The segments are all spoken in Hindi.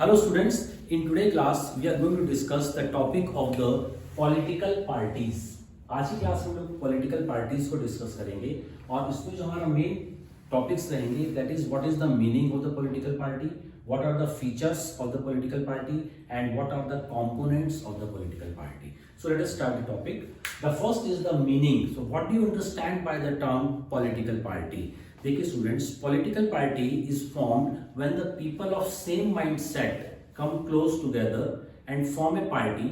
Hello students, in today's class we are going to discuss the topic of the political parties. आज की क्लास में हम लोग पॉलिटिकल पार्टीज को डिस्कस करेंगे और इसमें जो हमारा मेन टॉपिक्स रहेंगे that is what is the meaning of the political party, what are the features of the political party and what are the components of the political party. So let us start the topic. The first is the meaning. So what do you understand by the term political party? देखिए students, political party is formed when the people of same mindset come close together and form a party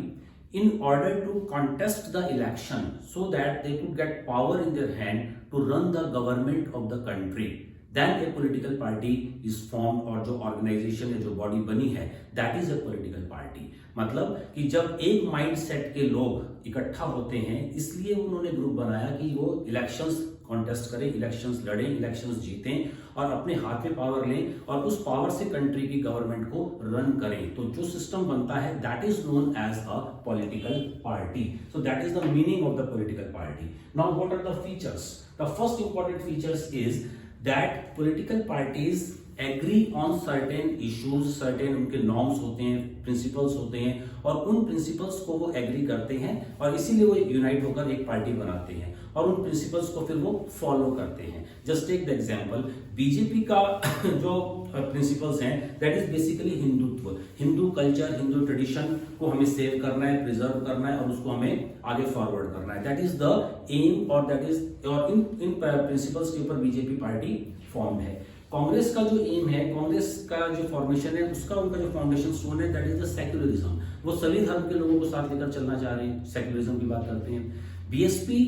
in order to contest the election so that they could get power in their hand to run the government of the country. Then a political party is formed और जो ऑर्गेनाइजेशन है, जो बॉडी बनी है, that is a political party. मतलब कि जब एक माइंड सेट के लोग इकट्ठा होते हैं, इसलिए उन्होंने ग्रुप बनाया कि वो इलेक्शंस कॉन्टेस्ट करें, इलेक्शंस लड़ें, इलेक्शंस जीतें और अपने हाथ में पावर लें और उस पावर से कंट्री की गवर्नमेंट को रन करें. तो जो सिस्टम बनता है that is known as a political party. So that is the meaning of the political party. Now what are the features? The first important features is that political parties agree on certain issues, certain उनके norms होते हैं, principles होते हैं और उन principles को वो agree करते हैं और इसीलिए वो यूनाइट होकर एक पार्टी बनाते हैं और उन principles को फिर वो फॉलो करते हैं. Just take the example, BJP का जो प्रिंसिपल्स हैं that is basically Hindutva, Hindu culture, Hindu tradition को हमें सेव करना है, प्रिजर्व करना है और उसको हमें आगे फॉरवर्ड करना है. दैट इज द एम और दैट इज और इन प्रिंसिपल्स के ऊपर बीजेपी पार्टी फॉर्म्ड है. कांग्रेस का जो एम है, कांग्रेस का जो फॉर्मेशन है, उसका उनका जो फाउंडेशन स्टोन है दैट इज द सेक्युलरिज्म. वो सभी धर्म के लोगों को साथ लेकर चलना चाह रहे हैं, सेक्युलरिज्म की बात करते हैं. बीएसपी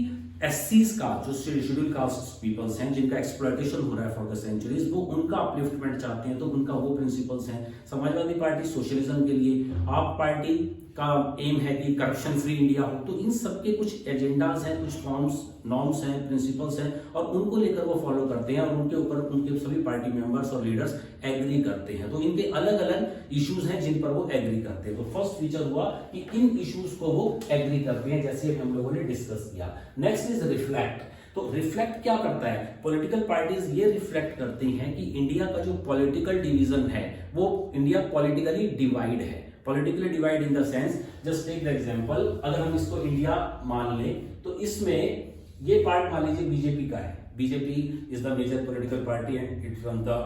एससीज का जो शेड्यूल कास्ट पीपल्स हैं जिनका एक्सप्लॉयटेशन हो रहा है फॉर द सेंचुरीज, वो उनका अपलिफ्टमेंट चाहते हैं, तो उनका वो प्रिंसिपल्स हैं. समाजवादी पार्टी सोशलिज्म के लिए, आप पार्टी का एम है कि करप्शन फ्री इंडिया हो. तो इन सबके कुछ एजेंडाज हैं, कुछ फॉर्म्स, नॉर्म्स हैं, प्रिंसिपल्स हैं और उनको लेकर वो फॉलो करते हैं और उनके ऊपर उनके सभी पार्टी मेंबर्स और लीडर्स एग्री करते हैं. तो इनके अलग अलग इश्यूज हैं जिन पर वो एग्री करते हैं. तो फर्स्ट फीचर हुआ कि इन इश्यूज को वो एग्री करते हैं, जैसे हम लोगों ने डिस्कस किया. Next is reflect. तो रिफ्लेक्ट क्या करता है? पॉलिटिकल पार्टीज ये रिफ्लेक्ट करती हैं कि इंडिया का जो पॉलिटिकल डिवीजन है वो इंडिया पॉलिटिकली डिवाइड है. Politically divide in the sense, just take the example, अगर हम इसको इंडिया मान लें तो इसमें ये पार्ट मान लीजिए बीजेपी का है. BJP is the major political party and it run the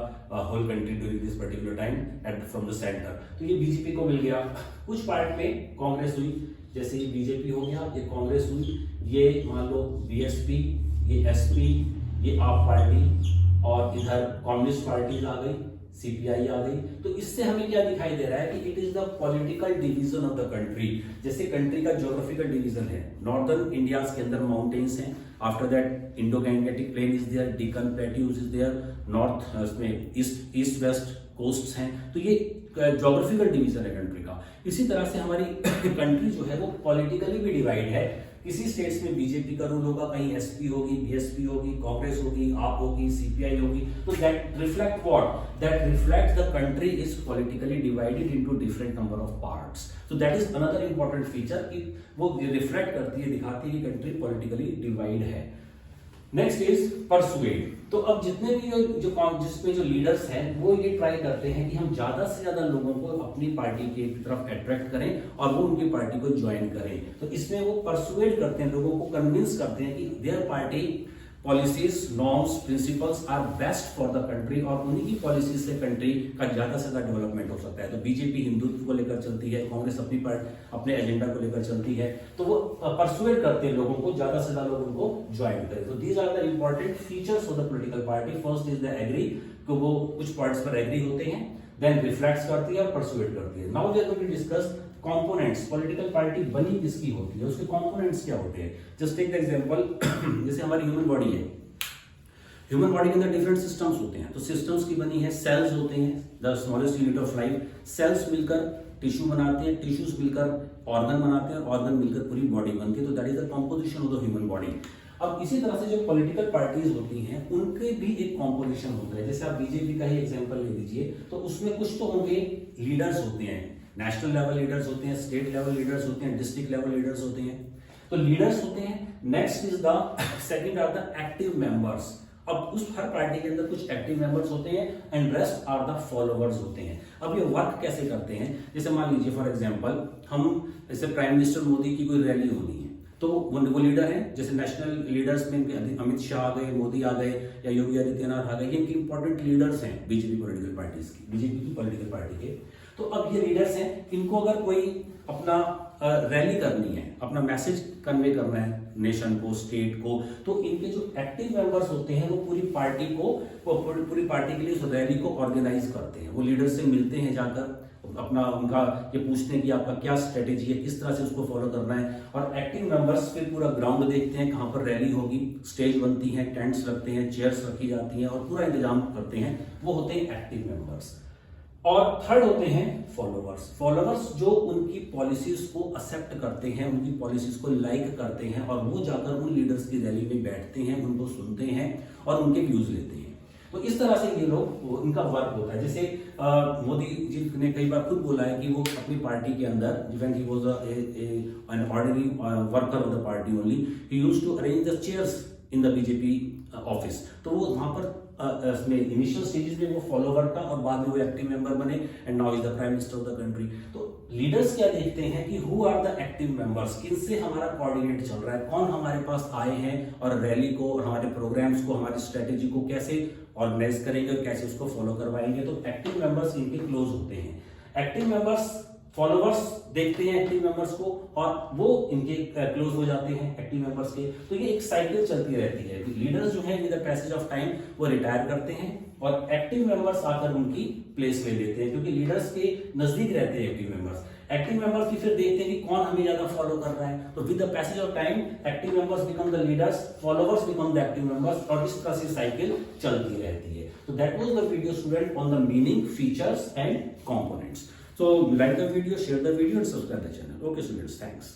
whole country during this particular time at from the centre. तो ये बीजेपी को मिल गया. कुछ पार्ट में कांग्रेस हुई, जैसे ये बीजेपी हो गया, ये कांग्रेस हुई, ये मान लो बीएसपी, ये एसपी, ये आप पार्टी और इधर कम्युनिस्ट पार्टीज आ गई, सीपीआई आ गई. तो इससे हमें क्या दिखाई दे रहा है कि it is the political division of the country. जैसे कंट्री का ज्योग्राफिकल डिवीजन है, नॉर्दर्न इंडिया के अंदर माउंटेन्स हैं, after that Indo Gangetic plain is there, Deccan plateaus is there, north में ईस्ट वेस्ट कोस्ट हैं. तो ये ज्योग्राफिकल डिवीजन है कंट्री का. इसी तरह से हमारी कंट्री जो है वो पॉलिटिकली भी डिवाइड है. किसी स्टेट्स में बीजेपी का रूल होगा, कहीं एसपी होगी, बीएसपी होगी, कांग्रेस होगी, आप होगी, सीपीआई होगी. तो that reflect what? That reflect the country is politically divided into different number of parts. So that is another important feature कि वो रिफ्लेक्ट करती है, दिखाती है कि कंट्री पॉलिटिकली डिवाइड है. Next is persuade. तो अब जितने भी जिसमें जो लीडर्स हैं वो ये ट्राई करते हैं कि हम ज्यादा से ज्यादा लोगों को अपनी पार्टी की तरफ अट्रैक्ट करें और वो उनकी पार्टी को ज्वाइन करें. तो इसमें वो परसुएड करते हैं, लोगों को कन्विंस करते हैं कि their party policies, norms, principles are best for the country और उन्हीं की पॉलिसीज से कंट्री का ज्यादा से ज्यादा डेवलपमेंट हो सकता है. तो बीजेपी हिंदुत्व को लेकर चलती है, कांग्रेस अपने एजेंडा को लेकर चलती है. तो वो परसुएड करते हैं लोगों को, ज्यादा से ज्यादा लोग उनको ज्वाइन करें. तो these are the important features of the political party. First is the agree, तो वो कुछ पॉइंट्स पर एग्री होते हैं, देन रिफ्लेक्ट करती है और परसुएड करती है. Now we are going to discuss components. Political party बनी किसकी होती है, उसके कंपोनेंट्स क्या होते हैं. जस्ट टेक द एग्जांपल, जैसे हमारी ह्यूमन बॉडी है, ह्यूमन बॉडी के अंदर डिफरेंट सिस्टम्स होते हैं. तो सिस्टम्स की बनी है, सेल्स होते हैं, the smallest unit of life. Cells मिलकर टिश्यू बनाते हैं, टिश्यूज मिलकर ऑर्गन बनाते हैं, ऑर्गन मिलकर पूरी बॉडी बनती है. तो that is the composition of the human body. अब इसी तरह से जो पॉलिटिकल पार्टीज होती हैं उनके भी एक कॉम्पोजिशन होता है. जैसे आप बीजेपी का ही एग्जांपल ले लीजिए, तो उसमें कुछ तो होंगे लीडर्स होते हैं, नेशनल लेवल लीडर्स होते हैं, स्टेट लेवल लीडर्स होते हैं, डिस्ट्रिक्ट लेवल लीडर्स होते हैं. तो लीडर्स होते हैं. Next is the second are the active members. अब उस हर पार्टी के अंदर कुछ एक्टिव मेंबर्स होते हैं and rest are the followers होते हैं। अब ये वर्क कैसे करते हैं, जैसे मान लीजिए फॉर एग्जांपल हम जैसे प्राइम मिनिस्टर मोदी की कोई रैली होनी है, तो वो लीडर हैं, जैसे नेशनल लीडर्स में अमित शाह आ गए, मोदी आ गए या योगी आदित्यनाथ आ गए, ये इनके इंपॉर्टेंट लीडर्स हैं बीजेपी पॉलिटिकल पार्टीज की, बीजेपी की पॉलिटिकल पार्टी के। तो अब ये लीडर्स हैं, इनको अगर कोई अपना रैली करनी है, अपना मैसेज कन्वे करना है नेशन को, स्टेट को, तो इनके जो एक्टिव मेंबर्स होते हैं वो पूरी पार्टी के लिए उस रैली को ऑर्गेनाइज करते हैं। वो लीडर से मिलते हैं जाकर, अपना उनका ये पूछते हैं कि आपका क्या स्ट्रेटेजी है, किस तरह से उसको फॉलो करना है। और एक्टिव मेंबर्स फिर पूरा ग्राउंड देखते हैं, कहाँ पर रैली होगी, स्टेज बनती है, टेंट्स लगते हैं, चेयर्स रखी जाती हैं और पूरा इंतजाम करते हैं। वो होते हैं एक्टिव मेंबर्स। और थर्ड होते हैं फॉलोवर्स। फॉलोवर्स जो उनकी पॉलिसीज को एक्सेप्ट करते हैं, उनकी पॉलिसीज को लाइक करते हैं और वो जाकर उन लीडर्स की रैली में बैठते हैं, उनको सुनते हैं और उनके व्यूज लेते हैं। तो इस तरह से ये लोग, इनका वर्क होता है। जैसे मोदी जी ने कई बार खुद बोला है कि वो अपनी पार्टी के अंदर, when he was an ordinary worker of the party only, he used to arrange the chairs in the BJP office. तो वो वहां पर इसमें इनिशियल स्टेजेस में वो फॉलोवर था और बाद में वो एक्टिव मेंबर बने and now is the prime minister of the country. तो लीडर्स क्या देखते हैं कि who are the active members, किनसे हमारा कोऑर्डिनेट चल रहा है, कौन हमारे पास आए हैं और रैली को और हमारे प्रोग्राम्स को, हमारी स्ट्रेटेजी को कैसे ऑर्गेनाइज करेंगे और कैसे उसको फॉलो करवाएंगे। तो एक्टिव मेंबर्स इनके क्लोज होते हैं। एक्टिव मेंबर्स फॉलोवर्स देखते हैं एक्टिव मेंबर्स को और वो इनके क्लोज हो जाते हैं एक्टिव मेंबर्स के। तो ये एक साइकिल चलती रहती है। लीडर्स जो है with the passage of time वो रिटायर करते हैं और एक्टिव मेंबर्स आकर उनकी प्लेस ले लेते हैं, क्योंकि लीडर्स के नजदीक रहते हैं एक्टिव मेंबर्स। एक्टिव मेंबर्स की फिर देखते हैं कि कौन हमें ज्यादा फॉलो कर रहा है। तो with the passage of time active members become the leaders, followers become the active members और इस तरह से साइकिल चलती रहती है। तो that was the video student on the meaning, features and components. So like the video, share the video and subscribe the channel. Okay students, thanks.